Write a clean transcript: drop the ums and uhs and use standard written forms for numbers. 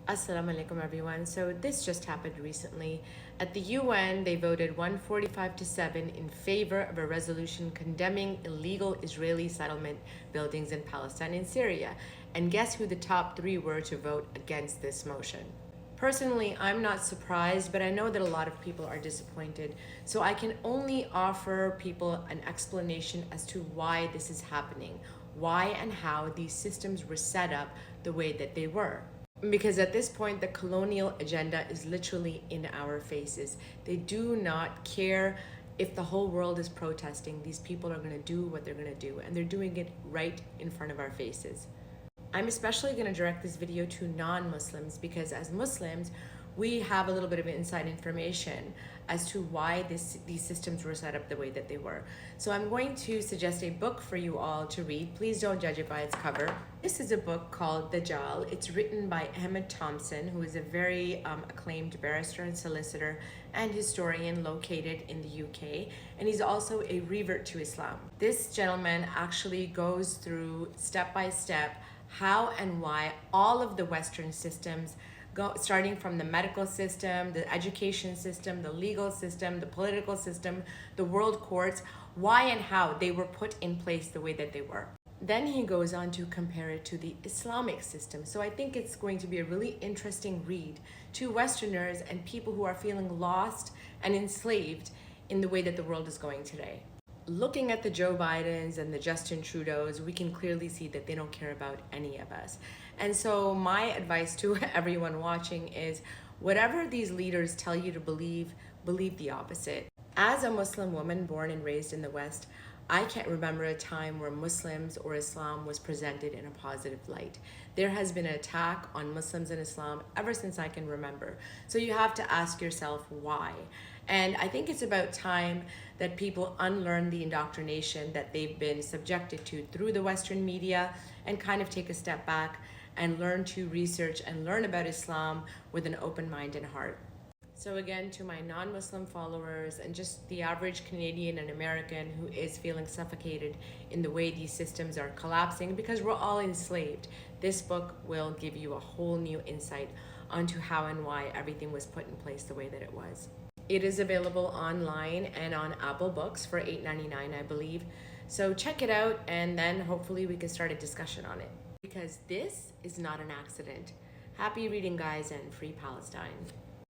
Assalamu alaikum everyone. So this just happened recently. At the UN, they voted 145 to 7 in favor of a resolution condemning illegal Israeli settlement buildings in Palestine and Syria. And guess who the top 3 were to vote against this motion? Personally, I'm not surprised, but I know that a lot of people are disappointed. So I can only offer people an explanation as to why this is happening, why and how these systems were set up the way that they were. Because at this point, the colonial agenda is literally in our faces. They do not care if the whole world is protesting. These people are going to do what they're going to do, and they're doing it right in front of our faces. I'm especially going to direct this video to non-Muslims because as Muslims, we have a little bit of inside information as to why these systems were set up the way that they were. So I'm going to suggest a book for you all to read. Please don't judge it by its cover. This is a book called Dajjal. It's written by Ahmed Thomson, who is a very acclaimed barrister and solicitor and historian located in the UK. And he's also a revert to Islam. This gentleman actually goes through step by step how and why all of the Western systems starting from the medical system, the education system, the legal system, the political system, the world courts, why and how they were put in place the way that they were. Then he goes on to compare it to the Islamic system. So I think it's going to be a really interesting read to Westerners and people who are feeling lost and enslaved in the way that the world is going today. Looking at the Joe Bidens and the Justin Trudeaus, we can clearly see that they don't care about any of us. And so my advice to everyone watching is whatever these leaders tell you to believe, believe the opposite. As a Muslim woman born and raised in the West, I can't remember a time where Muslims or Islam was presented in a positive light. There has been an attack on Muslims and Islam ever since I can remember. So you have to ask yourself why. And I think it's about time that people unlearn the indoctrination that they've been subjected to through the Western media and kind of take a step back and learn to research and learn about Islam with an open mind and heart. So again, to my non-Muslim followers and just the average Canadian and American who is feeling suffocated in the way these systems are collapsing because we're all enslaved, this book will give you a whole new insight onto how and why everything was put in place the way that it was. It is available online and on Apple Books for $8.99, I believe. So check it out and then hopefully we can start a discussion on it. Because this is not an accident. Happy reading, guys, and free Palestine.